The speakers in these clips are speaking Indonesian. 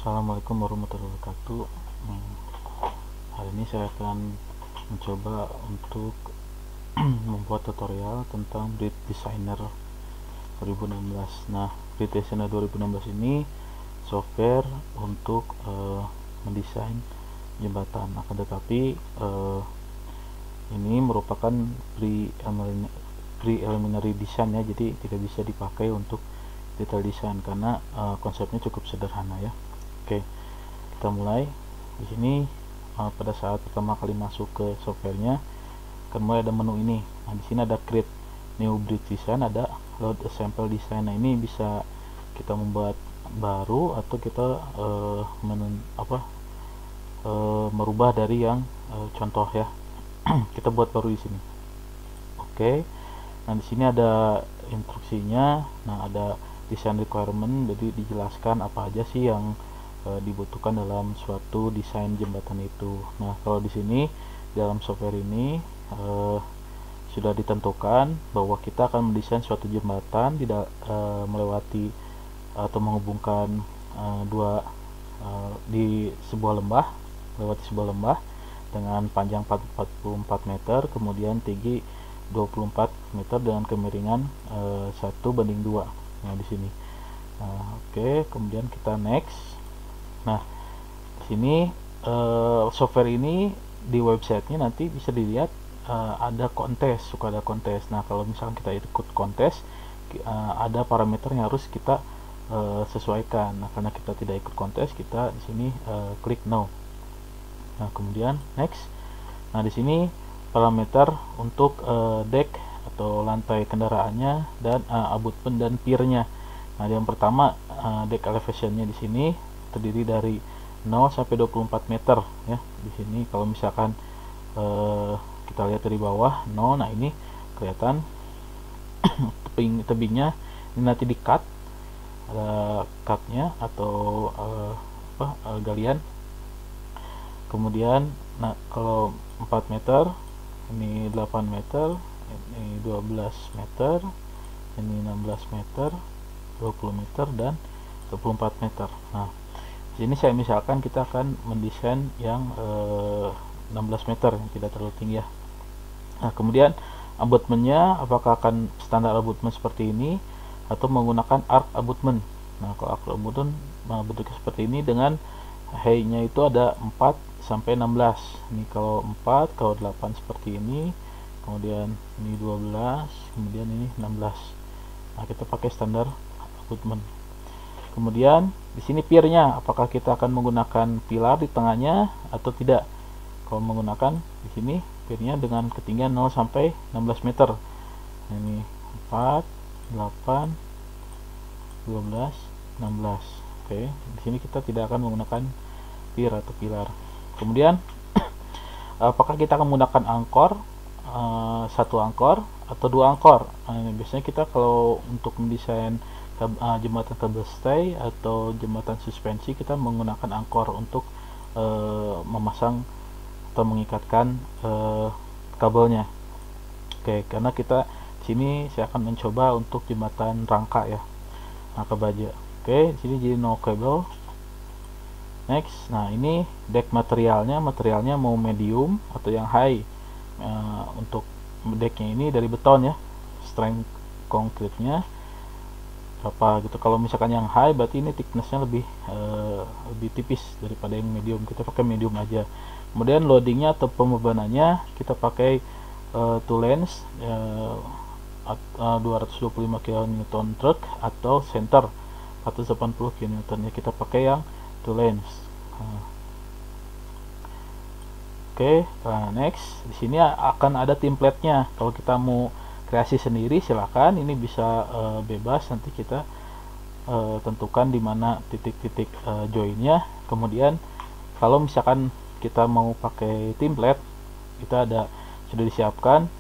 Assalamualaikum warahmatullahi wabarakatuh. Hari ini saya akan mencoba untuk membuat tutorial tentang Bridge Designer 2016. Nah, Bridge Designer 2016 ini software untuk mendesain jembatan. Akan tetapi ini merupakan preliminary design ya, jadi tidak bisa dipakai untuk detail design karena konsepnya cukup sederhana ya. Oke, kita mulai. Di sini pada saat pertama kali masuk ke softwarenya akan mulai ada menu ini. Nah, di sini ada create new bridge design, ada load a sample design. Nah, ini bisa kita membuat baru atau kita merubah dari yang contoh ya. Kita buat baru di sini. Oke. Nah, di sini ada instruksinya. Nah, ada design requirement, jadi dijelaskan apa aja sih yang dibutuhkan dalam suatu desain jembatan itu. Nah, kalau di sini dalam software ini sudah ditentukan bahwa kita akan mendesain suatu jembatan tidak melewati atau menghubungkan di sebuah lembah, melewati sebuah lembah dengan panjang 44 meter, kemudian tinggi 24 meter dengan kemiringan 1:2. Nah, di sini. Oke, kemudian kita next. Nah, di sini software ini di websitenya nanti bisa dilihat ada kontes, suka ada kontes. Nah, kalau misalkan kita ikut kontes, ada parameter yang harus kita sesuaikan. Nah, karena kita tidak ikut kontes, kita di sini klik no. Nah, kemudian next. Nah, di sini parameter untuk deck atau lantai kendaraannya dan abutment dan pier-nya. Nah, yang pertama deck elevation-nya di sini terdiri dari 0 sampai 24 meter ya. Di sini kalau misalkan kita lihat dari bawah 0, nah ini kelihatan tebingnya ini nanti di cut, ada cut-nya atau galian. Kemudian nah kalau 4 meter ini 8 meter, ini 12 meter, ini 16 meter, 20 meter, dan 24 meter. Nah, di sini saya misalkan kita akan mendesain yang 16 meter, yang tidak terlalu tinggi ya. Nah, kemudian abutmentnya apakah akan standar abutment seperti ini atau menggunakan arc abutment. Nah, kalau arc abutment bentuknya seperti ini dengan height-nya itu ada 4 sampai 16. Ini kalau 4, kalau 8 seperti ini, kemudian ini 12, kemudian ini 16. Nah, kita pakai standar abutment. Kemudian di sini pier-nya, apakah kita akan menggunakan pilar di tengahnya atau tidak. Kalau menggunakan di sini pier-nya dengan ketinggian 0 sampai 16 meter. Nah, ini 4, 8, 12, 16. Oke, di sini kita tidak akan menggunakan pier atau pilar. Kemudian apakah kita akan menggunakan angkor, satu angkor atau dua angkor. Nah, biasanya kita kalau untuk mendesain jembatan cable stay atau jembatan suspensi, kita menggunakan angkor untuk memasang atau mengikatkan kabelnya. Oke, karena kita sini saya akan mencoba untuk jembatan rangka ya, rangka baja. Oke, di sini jadi no cable. Next. Nah, ini deck materialnya mau medium atau yang high. Untuk decknya ini dari beton ya, strength konkretnya berapa gitu. Kalau misalkan yang high berarti ini thicknessnya lebih tipis daripada yang medium, kita pakai medium aja. Kemudian loadingnya atau pembebanannya kita pakai two lens 225 kN truck atau center 480 kN ya, kita pakai yang two lens. Oke, next. Di sini akan ada template-nya. Kalau kita mau kreasi sendiri silakan, ini bisa bebas, nanti kita tentukan di mana titik-titik joinnya. Kemudian kalau misalkan kita mau pakai template, kita sudah disiapkan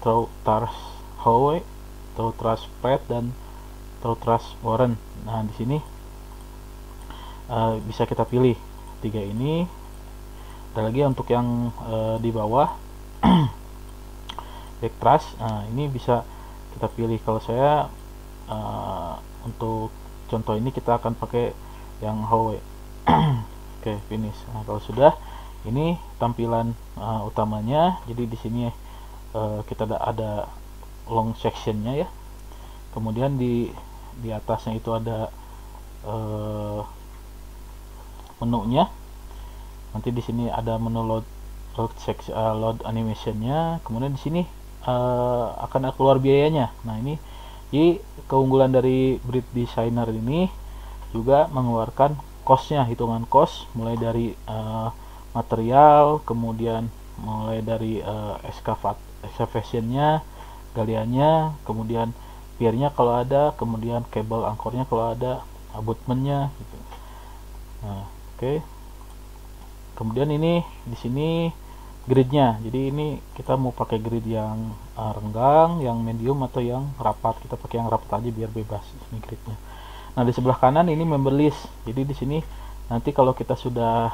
through truss hoe, through truss spread, dan through truss warren. Nah, di sini bisa kita pilih tiga ini. Ada lagi untuk yang di bawah back truss. Nah, ini bisa kita pilih. Kalau saya untuk contoh ini kita akan pakai yang hallway. Oke, finish. Nah, kalau sudah, ini tampilan utamanya. Jadi di sini kita ada long sectionnya ya. Kemudian di atasnya itu ada menunya. Nanti di sini ada menu load animationnya. Kemudian di sini akan keluar biayanya. Nah, ini jadi keunggulan dari Bridge Designer ini juga mengeluarkan cost-nya, hitungan cost mulai dari material, kemudian mulai dari excavation-nya, galiannya, kemudian pier-nya kalau ada, kemudian kabel angkornya kalau ada, abutment-nya gitu. Nah, oke. Kemudian ini di sini gridnya. Jadi ini kita mau pakai grid yang renggang, yang medium atau yang rapat. Kita pakai yang rapat aja biar bebas ini gridnya. Nah, di sebelah kanan ini member list. Jadi di sini nanti kalau kita sudah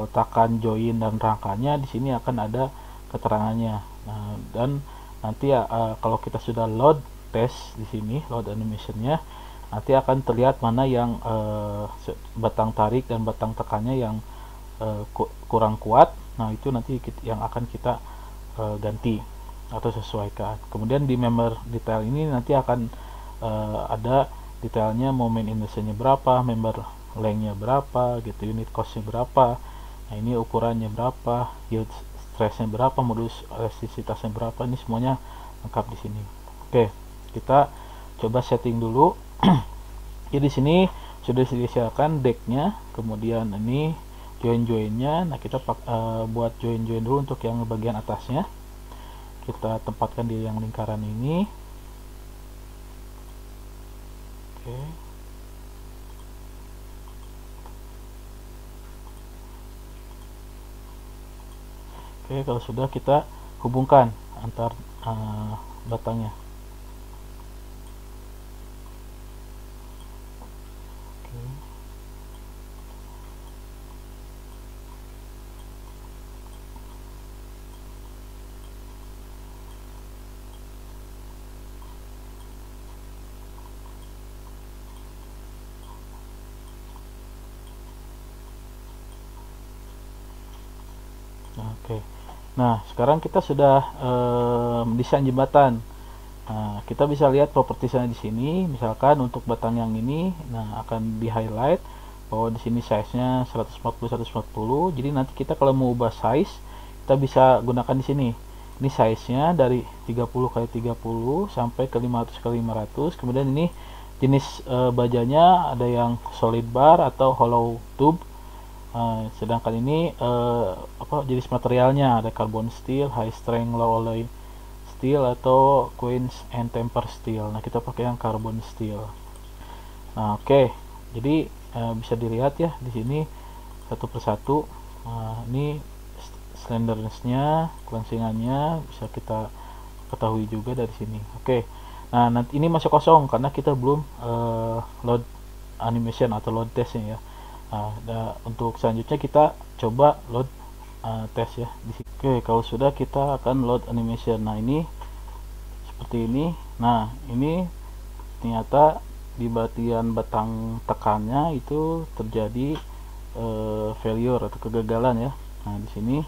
letakkan join dan rangkanya, di sini akan ada keterangannya. Nah, dan nanti kalau kita sudah load test di sini, load animationnya, nanti akan terlihat mana yang batang tarik dan batang tekannya yang kurang kuat. Nah, itu nanti yang akan kita ganti atau sesuaikan. Kemudian di member detail ini nanti akan ada detailnya, moment inersianya berapa, member lengthnya berapa gitu, unit costnya berapa, nah ini ukurannya berapa, yield stressnya berapa, modus elastisitasnya berapa, ini semuanya lengkap di sini. Oke, kita coba setting dulu. Jadi di sini sudah disediakan decknya, kemudian ini join-joinnya. Nah, kita buat join-join dulu untuk yang bagian atasnya. Kita tempatkan di yang lingkaran ini. Oke. Oke, kalau sudah kita hubungkan antar batangnya. Oke. Nah, sekarang kita sudah mendesain jembatan. Nah, kita bisa lihat propertiesnya di sini. Misalkan untuk batang yang ini, nah akan di highlight bahwa di sini size-nya 140 140. Jadi nanti kita kalau mau ubah size, kita bisa gunakan di sini. Ini size-nya dari 30 x 30 sampai ke 500 x 500. Kemudian ini jenis bajanya ada yang solid bar atau hollow tube. Sedangkan ini jenis materialnya ada carbon steel, high strength low alloy steel atau quench and temper steel. Nah, kita pakai yang carbon steel. Nah, oke. Jadi bisa dilihat ya di sini satu persatu. Ini slenderness-nya, kelensingannya bisa kita ketahui juga dari sini. Oke. Nah, nanti ini masih kosong karena kita belum load animation atau load testnya ya. Nah, untuk selanjutnya kita coba load test ya di sini. Oke, kalau sudah kita akan load animation. Nah, ini seperti ini. Nah, ini ternyata di bagian batang tekannya itu terjadi failure atau kegagalan ya. Nah, di sini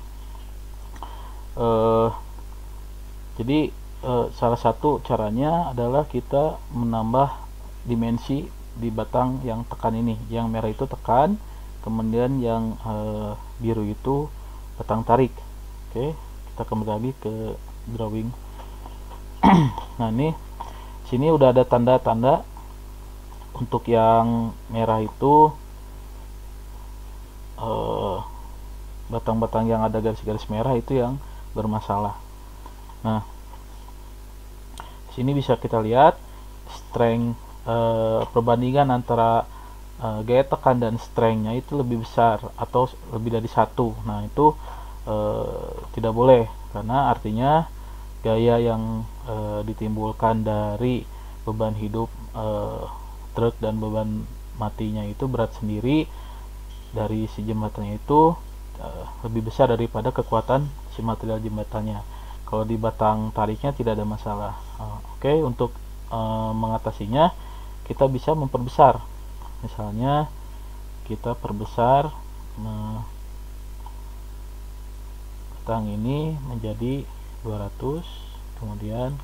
jadi salah satu caranya adalah kita menambah dimensi di batang yang tekan ini. Yang merah itu tekan, kemudian yang biru itu batang tarik. Oke, kita kembali lagi ke drawing. Nah, ini sini udah ada tanda-tanda. Untuk yang merah itu batang-batang yang ada garis-garis merah itu yang bermasalah. Nah, sini bisa kita lihat strength perbandingan antara gaya tekan dan strength-nya itu lebih besar atau lebih dari 1. Nah, itu tidak boleh karena artinya gaya yang ditimbulkan dari beban hidup truk dan beban matinya itu berat sendiri dari si jembatannya itu lebih besar daripada kekuatan si material jembatannya. Kalau di batang tariknya tidak ada masalah. Oke, untuk mengatasinya kita bisa memperbesar. Misalnya kita perbesar batang ini menjadi 200. Kemudian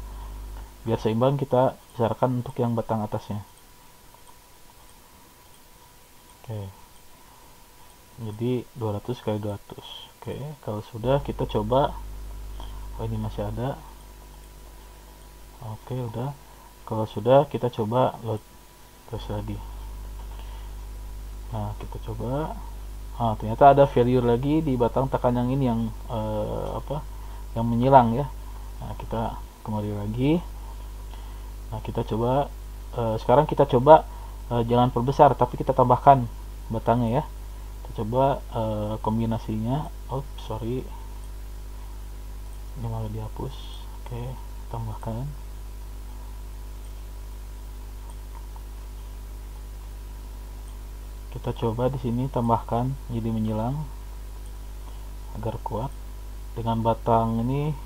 biar seimbang kita besarkan untuk yang batang atasnya. Oke, jadi 200 kali 200. Oke, kalau sudah kita coba. Oh, ini masih ada. Oke, udah. Kalau sudah kita coba load terus lagi. Nah, kita coba. Ternyata ada failure lagi di batang tekan yang ini yang yang menyilang ya. Nah, kita kembali lagi. Nah, kita coba sekarang kita coba jangan perbesar tapi kita tambahkan batangnya ya. Kita coba kombinasinya. Sorry, ini malah dihapus. Oke, tambahkan. Kita coba di sini tambahkan jadi menyilang agar kuat dengan batang ini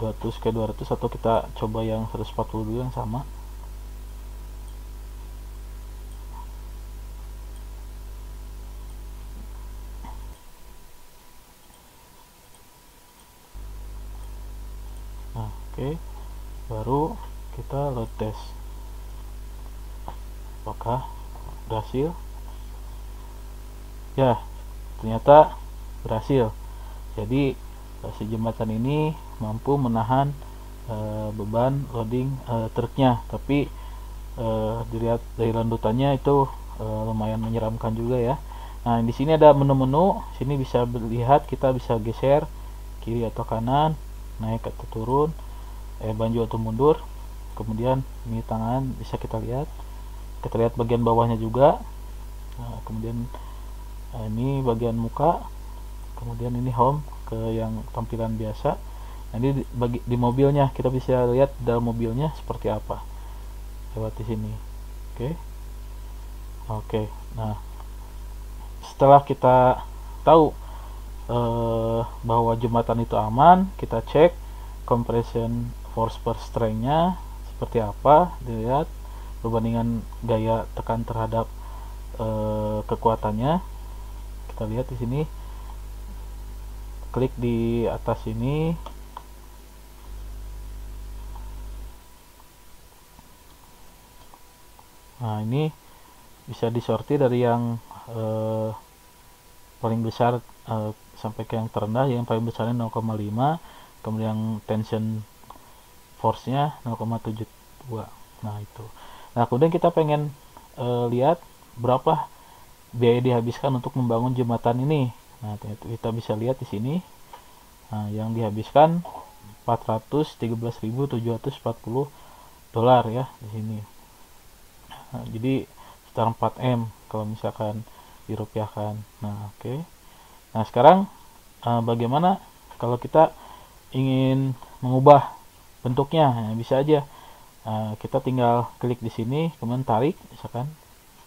200 ke 200, atau kita coba yang 140 dulu yang sama. Nah, oke. Baru kita load test. Apakah berhasil? Ya, ternyata berhasil. Jadi si jembatan ini mampu menahan beban loading truknya, tapi dilihat dari landutannya itu lumayan menyeramkan juga ya. Nah, di sini ada menu-menu. Sini bisa lihat, kita bisa geser kiri atau kanan, naik atau turun, maju atau mundur. Kemudian ini tangan bisa kita lihat bagian bawahnya juga. Nah, kemudian ini bagian muka, kemudian ini home ke yang tampilan biasa. Nah, ini di mobilnya kita bisa lihat dalam mobilnya seperti apa lewat di sini. Oke. Nah, setelah kita tahu bahwa jembatan itu aman, kita cek compression force per strength-nya seperti apa. Dilihat perbandingan gaya tekan terhadap kekuatannya. Kita lihat di sini, klik di atas ini. Nah, ini bisa disortir dari yang paling besar sampai ke yang terendah. Yang paling besarnya 0,5, kemudian tension force-nya 0,72. Nah, itu. Nah, kemudian kita pengen lihat berapa biaya dihabiskan untuk membangun jembatan ini. Nah, kita bisa lihat di sini. Nah, yang dihabiskan $413.740 ya di sini. Nah, jadi sekitar 4M kalau misalkan dirupiahkan. Nah, oke. Nah, sekarang bagaimana kalau kita ingin mengubah bentuknya? Nah, bisa aja. Kita tinggal klik di sini, kemudian tarik, misalkan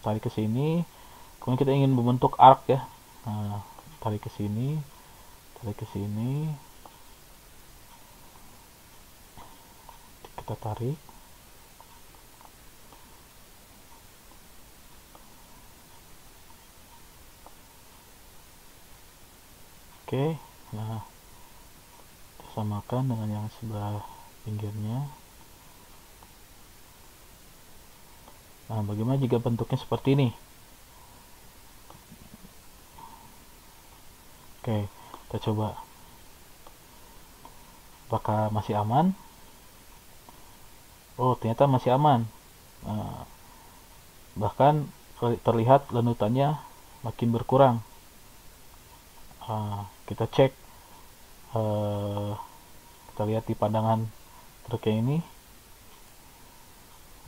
tarik ke sini. Kemudian kita ingin membentuk arc ya. Nah, tarik ke sini, kita tarik. Oke. Nah, samakan dengan yang sebelah pinggirnya. Nah, bagaimana jika bentuknya seperti ini? Oke, kita coba. Apakah masih aman? Oh, ternyata masih aman. Bahkan terlihat landutannya makin berkurang. Kita cek, kita lihat di pandangan truknya ini.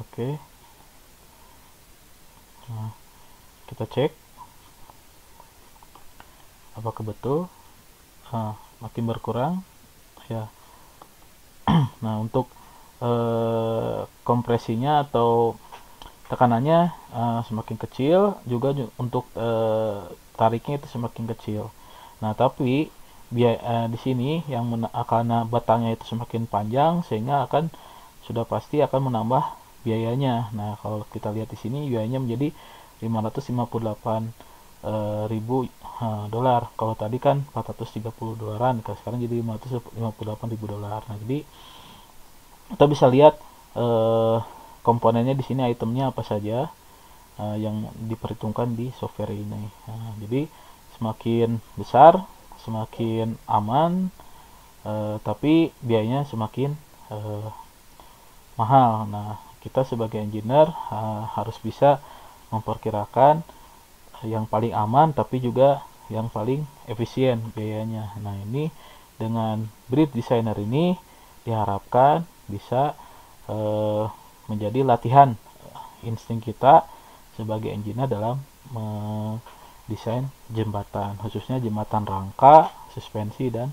Oke. Nah, kita cek apakah betul makin berkurang ya. Nah, untuk kompresinya atau tekanannya semakin kecil, juga untuk tariknya itu semakin kecil. Nah, tapi di sini yang karena batangnya itu semakin panjang, sehingga sudah pasti akan menambah biayanya. Nah, kalau kita lihat di sini biayanya menjadi 558 ribu dolar. Kalau tadi kan 430 dolaran, sekarang jadi 558.000 dolar. Nah, jadi kita bisa lihat komponennya di sini, itemnya apa saja yang diperhitungkan di software ini. Nah, jadi semakin besar semakin aman, tapi biayanya semakin mahal. Nah, kita sebagai engineer harus bisa memperkirakan yang paling aman tapi juga yang paling efisien biayanya. Nah, ini dengan Bridge Designer ini diharapkan bisa menjadi latihan insting kita sebagai engineer dalam mendesain jembatan, khususnya jembatan rangka, suspensi, dan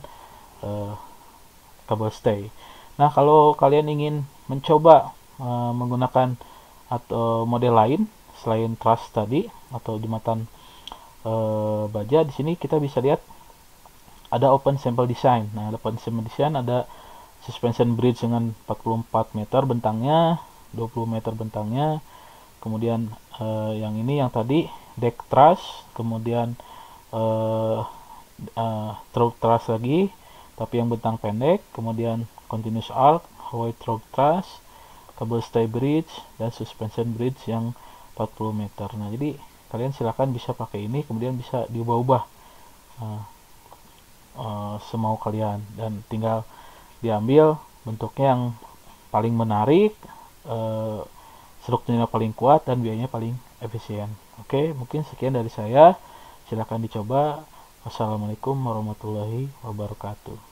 kabel stay. Nah, kalau kalian ingin mencoba menggunakan atau model lain selain truss tadi atau jembatan baja, di sini kita bisa lihat ada open sample design. Nah, open sample design ada suspension bridge dengan 44 meter bentangnya, 20 meter bentangnya. Kemudian yang ini yang tadi deck truss, kemudian through truss lagi tapi yang bentang pendek, kemudian continuous arc, Hawaii through truss, kabel stay bridge, dan suspension bridge yang 40 meter. Nah, jadi kalian silahkan bisa pakai ini, kemudian bisa diubah-ubah semau kalian, dan tinggal diambil bentuknya yang paling menarik, strukturnya paling kuat, dan biayanya paling efisien. Oke, mungkin sekian dari saya, silahkan dicoba. Wassalamualaikum warahmatullahi wabarakatuh.